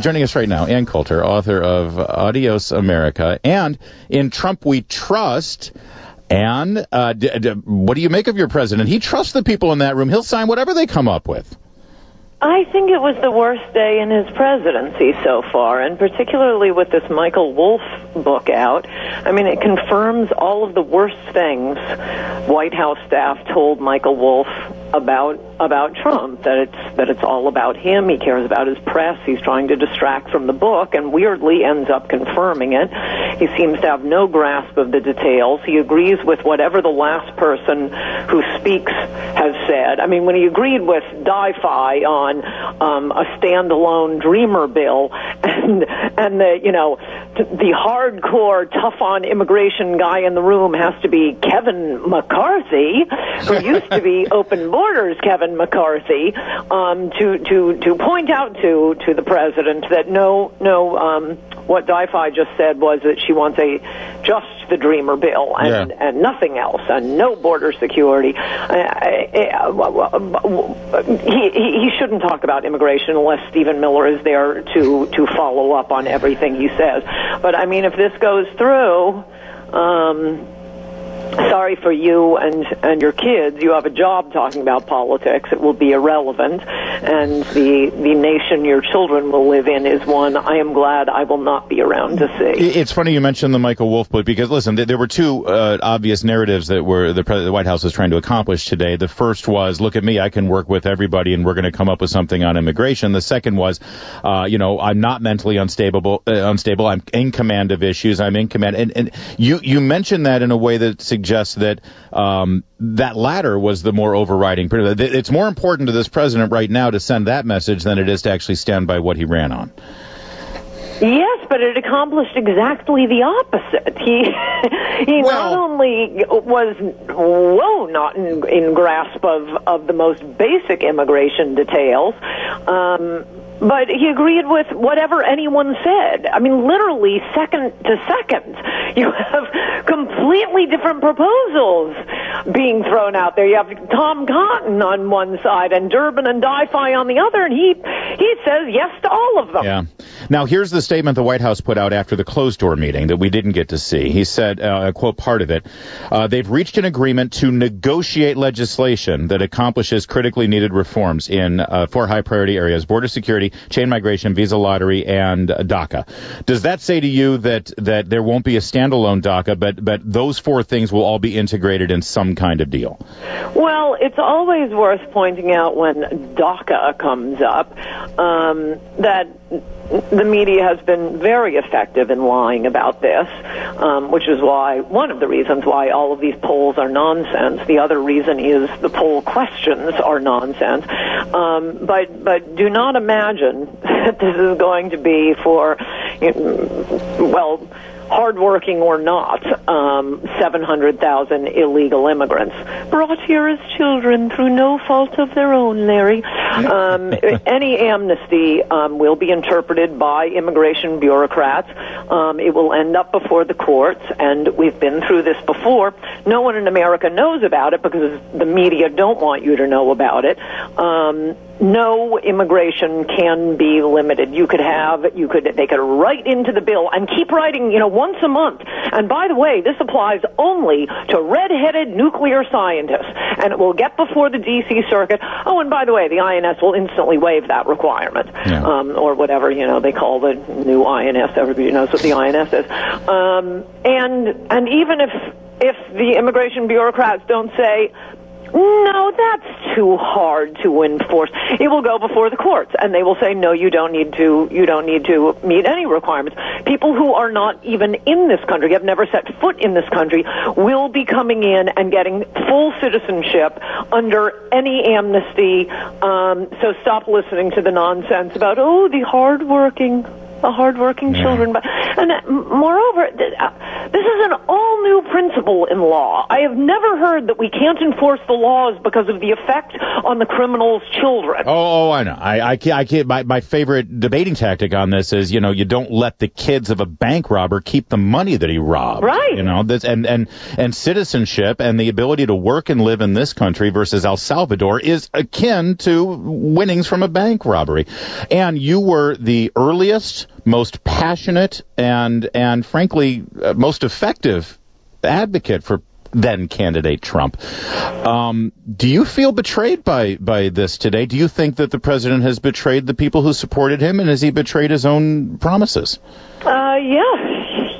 Joining us right now, Ann Coulter, author of Adios America and In Trump We Trust. And what do you make of your president? He trusts the people in that room. He'll sign whatever they come up with. I think it was the worst day in his presidency so far, and particularly with this Michael Wolff book out. I mean, it confirms all of the worst things White House staff told Michael Wolff about Trump, that it's all about him. He cares about his press. He's trying to distract from the book, and weirdly ends up confirming it. He seems to have no grasp of the details. He agrees with whatever the last person who speaks has said. I mean, when he agreed with Daca on a standalone Dreamer bill, and the hardcore, tough on immigration guy in the room has to be Kevin McCarthy, who used to be Open Borders Kevin McCarthy, to point out to the president that what Daca just said was that she wants just the Dreamer bill and nothing else, and no border security. He shouldn't talk about immigration unless Stephen Miller is there to follow up on everything he says. But I mean, if this goes through, sorry for you and your kids. You have a job talking about politics. It will be irrelevant, and the nation your children will live in is one I am glad I will not be around to see. It's funny you mentioned the Michael Wolff book, because listen, there were two obvious narratives that the White House was trying to accomplish today. The first was, look at me, I can work with everybody, and we're going to come up with something on immigration. The second was, I'm not mentally unstable. I'm in command of issues. I'm in command, and you mentioned that in a way that suggests that that latter was the more overriding. It's more important to this president right now to send that message than it is to actually stand by what he ran on. Yes, but it accomplished exactly the opposite. He not only was not in grasp of the most basic immigration details, but he agreed with whatever anyone said. I mean, literally second to second. You have completely different proposals being thrown out there. You have Tom Cotton on one side and Durbin and Daca on the other, and he says yes to all of them. Yeah. Now, here's the statement the White House put out after the closed-door meeting that we didn't get to see. He said, I quote part of it, they've reached an agreement to negotiate legislation that accomplishes critically needed reforms in four high-priority areas: border security, chain migration, visa lottery, and DACA. Does that say to you that there won't be a standalone DACA, but those four things will all be integrated in some kind of deal? Well, it's always worth pointing out when DACA comes up that the media has been very effective in lying about this, which is one of the reasons why all of these polls are nonsense. The other reason is the poll questions are nonsense. But do not imagine that this is going to be for, hardworking or not, 700,000 illegal immigrants brought here as children through no fault of their own, Larry. Any amnesty will be interpreted by immigration bureaucrats. It will end up before the courts, and we've been through this before. No one in America knows about it because the media don't want you to know about it. No immigration can be limited. They could write into the bill and keep writing, once a month. And by the way, this applies only to red-headed nuclear scientists, and it will get before the D.C. Circuit. Oh, and by the way, the INS will instantly waive that requirement, or whatever, they call the new INS. Everybody knows what the INS is. And even if the immigration bureaucrats don't say, no, that's too hard to enforce, it will go before the courts, and they will say, no, you don't need to meet any requirements. People who are not even in this country, have never set foot in this country, will be coming in and getting full citizenship under any amnesty. So stop listening to the nonsense about, the hardworking children. And moreover, This is an all-new principle in law. I have never heard that we can't enforce the laws because of the effect on the criminal's children. Oh, I know. I can't. My favorite debating tactic on this is, you don't let the kids of a bank robber keep the money that he robbed. Right. And citizenship and the ability to work and live in this country versus El Salvador is akin to winnings from a bank robbery. And you were the earliest, most passionate, and frankly, most effective advocate for then candidate Trump. Do you feel betrayed by this today? Do you think that the president has betrayed the people who supported him, and has he betrayed his own promises?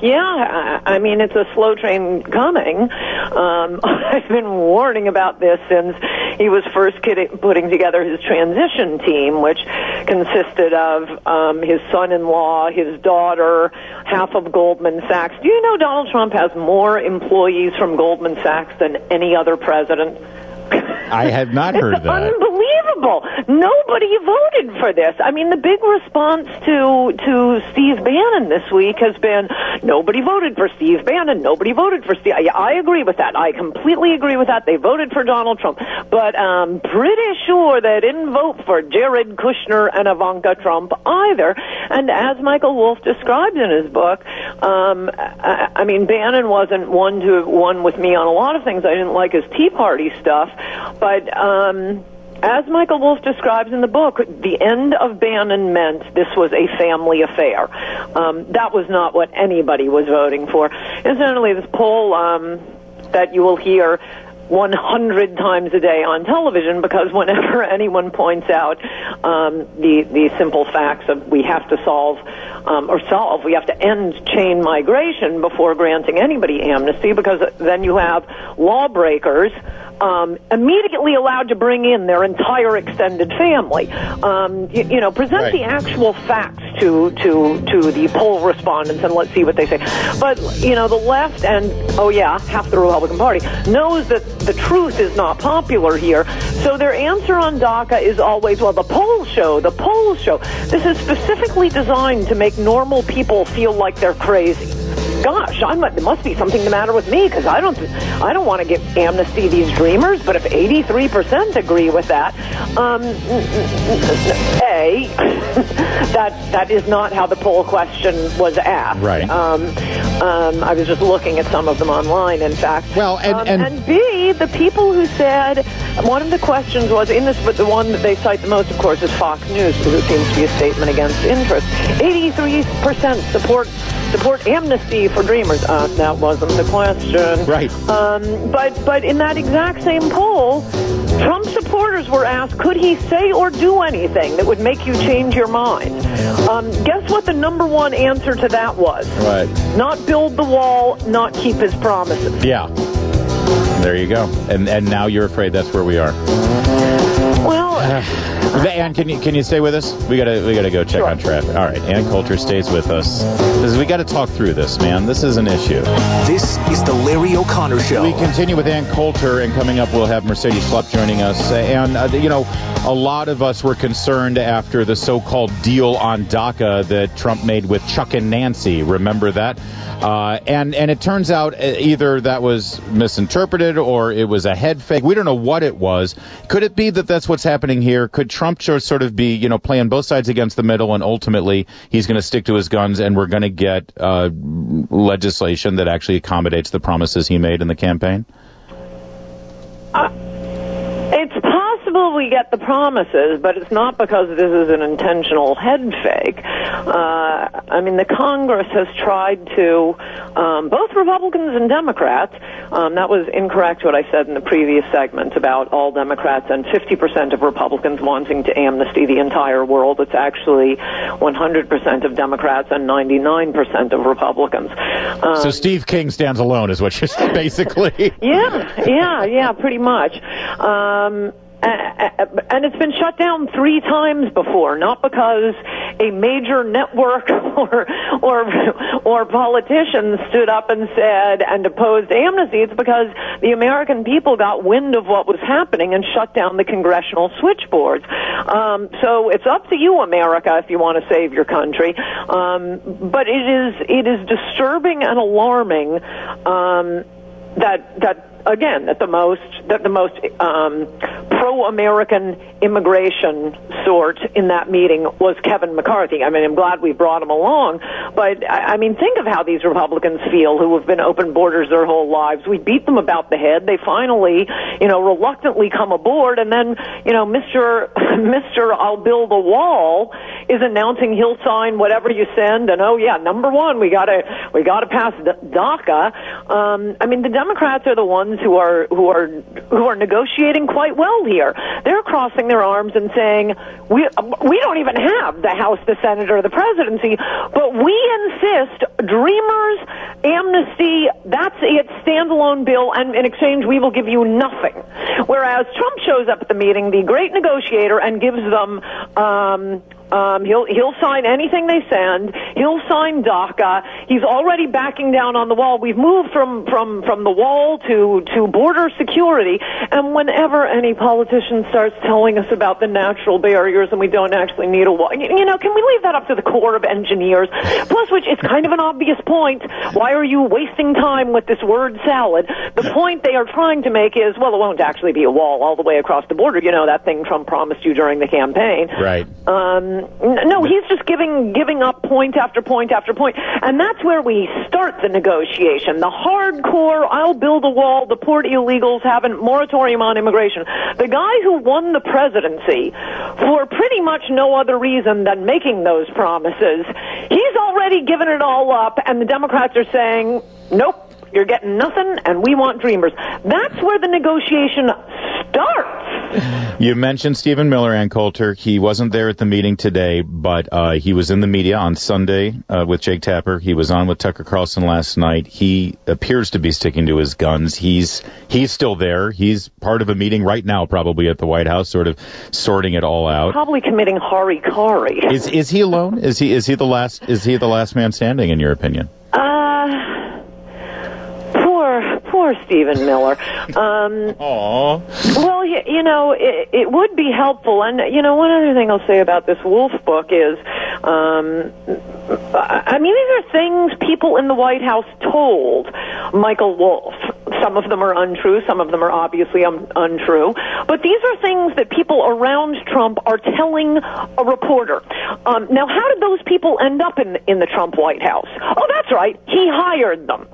Yeah. I mean, it's a slow train coming. I've been warning about this since he was first putting together his transition team, which consisted of his son-in-law, his daughter, half of Goldman Sachs. Do you know Donald Trump has more employees from Goldman Sachs than any other president? I had not heard that. Unbelievable. Nobody voted for this. I mean, the big response to Steve Bannon this week has been, nobody voted for Steve Bannon. Nobody voted for Steve. I agree with that. I completely agree with that. They voted for Donald Trump. But I'm pretty sure they didn't vote for Jared Kushner and Ivanka Trump either. And as Michael Wolff describes in his book, I mean, Bannon wasn't one with me on a lot of things. I didn't like his Tea Party stuff. But as Michael Wolff describes in the book, the end of Bannon meant this was a family affair. That was not what anybody was voting for. Incidentally, this poll that you will hear 100 times a day on television, because whenever anyone points out the simple facts of we have to we have to end chain migration before granting anybody amnesty, because then you have lawbreakers immediately allowed to bring in their entire extended family. Present the actual facts to the poll respondents, and let's see what they say. But, the left and, half the Republican Party knows that the truth is not popular here. So their answer on Daca is always, well, the polls show. This is specifically designed to make normal people feel like they're crazy. Gosh, there must be something the matter with me, because I don't want to give amnesty to these dreamers. But if 83% agree with that, that is not how the poll question was asked. Right. I was just looking at some of them online, in fact. Well, and B, the people who said, one of the questions was in this, but the one that they cite the most, of course, is Fox News, because it seems to be a statement against interest. 83% support amnesty for dreamers. That wasn't the question. Right. But in that exact same poll, Trump supporters were asked, could he say or do anything that would make you change your mind? Guess what the number one answer to that was? Right. Not build the wall, not keep his promises. Yeah. There you go. And now you're afraid that's where we are. Well, Ann, can you stay with us? We gotta go check on traffic. All right, Ann Coulter stays with us. We got to talk through this, man. This is an issue. This is the Larry O'Connor Show. We continue with Ann Coulter, and coming up we'll have Mercedes Schlupp joining us. And a lot of us were concerned after the so-called deal on Daca that Trump made with Chuck and Nancy. Remember that? And it turns out either that was misinterpreted or it was a head fake. We don't know what it was. Could it be that that's what's happening here? Could Trump sort of be, playing both sides against the middle, and ultimately he's going to stick to his guns, and we're going to get legislation that actually accommodates the promises he made in the campaign? It's possible we get the promises, but it's not because this is an intentional head fake. The Congress has tried to, both Republicans and Democrats, that was incorrect what I said in the previous segment about all Democrats and 50% of Republicans wanting to amnesty the entire world. It's actually 100% of Democrats and 99% of Republicans. So Steve King stands alone is what you're saying, basically. Yeah, pretty much. And it's been shut down 3 times before, not because a major network or politician stood up and said and opposed amnesty, it's because the American people got wind of what was happening and shut down the congressional switchboards. So it's up to you, America, if you want to save your country. But it is disturbing and alarming that the most pro-American immigration sort in that meeting was Kevin McCarthy. I mean, I'm glad we brought him along, but I mean, think of how these Republicans feel who have been open borders their whole lives. We beat them about the head. They finally, reluctantly come aboard, and then, Mr. I'll build a wall is announcing he'll sign whatever you send, and number one, we gotta pass DACA. I mean, the Democrats are the ones who are negotiating quite well here. They're crossing their arms and saying, we don't even have the House, the Senate, or the presidency, but we insist, Dreamers, amnesty, that's it, standalone bill, and in exchange we will give you nothing. Whereas Trump shows up at the meeting, the great negotiator, and gives them he'll sign anything they send. He'll sign DACA. He's already backing down on the wall. We've moved from the wall to border security. And whenever any politician starts telling us about the natural barriers and we don't actually need a wall, can we leave that up to the Corps of Engineers? Plus, which is kind of an obvious point. Why are you wasting time with this word salad? The point they are trying to make is, well, it won't actually be a wall all the way across the border. That thing Trump promised you during the campaign. Right. No, he's just giving up point after point after point. And that's where we start the negotiation. The hardcore, I'll build a wall, deport illegals, have a moratorium on immigration. The guy who won the presidency for pretty much no other reason than making those promises, he's already given it all up, and the Democrats are saying, nope, you're getting nothing, and we want Dreamers. That's where the negotiation starts. You mentioned Stephen Miller, Ann Coulter. He wasn't there at the meeting today, but he was in the media on Sunday with Jake Tapper. He was on with Tucker Carlson last night. He appears to be sticking to his guns. He's still there. He's part of a meeting right now, probably at the White House, sort of sorting it all out. Probably committing harikari. Is he alone? Is he the last man standing, in your opinion? Poor Stephen Miller. Aww. Well, it would be helpful. And, one other thing I'll say about this Wolf book is, these are things people in the White House told Michael Wolff. Some of them are untrue. Some of them are obviously untrue. But these are things that people around Trump are telling a reporter. Now, how did those people end up in the Trump White House? Oh, that's right. He hired them.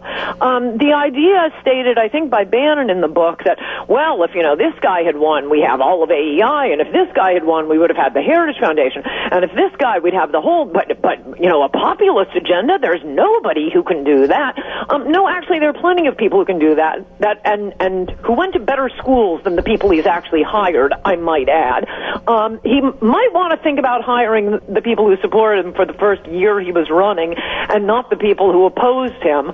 The idea stated, I think, by Bannon in the book that, well, if, this guy had won, we have all of AEI, and if this guy had won, we would have had the Heritage Foundation, and if this guy, we'd have the whole, but a populist agenda, there's nobody who can do that. No, actually, there are plenty of people who can do that and who went to better schools than the people he's actually hired, I might add. He might want to think about hiring the people who supported him for the first year he was running and not the people who opposed him.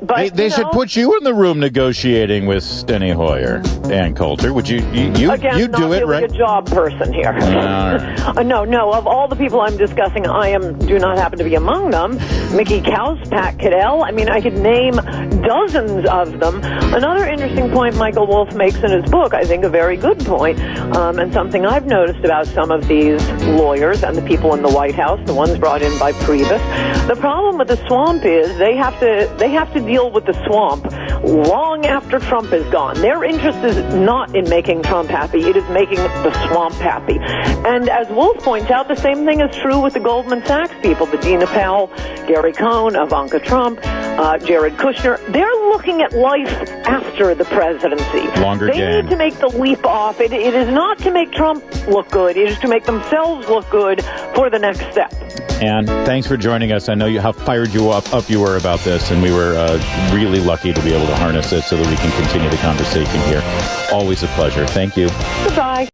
But they should put you in the room negotiating with Steny Hoyer, Ann Coulter. Would you again, you do it, really right? A job person here. No. Of all the people I'm discussing, I do not happen to be among them. Mickey Kaus, Pat Caddell. I could name dozens of them. Another interesting point Michael Wolff makes in his book, I think a very good point, and something I've noticed about some of these lawyers and the people in the White House, the ones brought in by Priebus. The problem with the swamp is they have to deal with the swamp long after Trump is gone. Their interest is not in making Trump happy. It is making the swamp happy. And as Wolff points out, the same thing is true with the Goldman Sachs people, the Dina Powell, Gary Cohn, Ivanka Trump, Jared Kushner. They're looking at life after the presidency. They need to make the leap off. It is not to make Trump look good. It is to make themselves look good for the next step. Ann, thanks for joining us. I know how fired up you were about this, and we were really lucky to be able to harness this so that we can continue the conversation here. Always a pleasure. Thank you. Goodbye.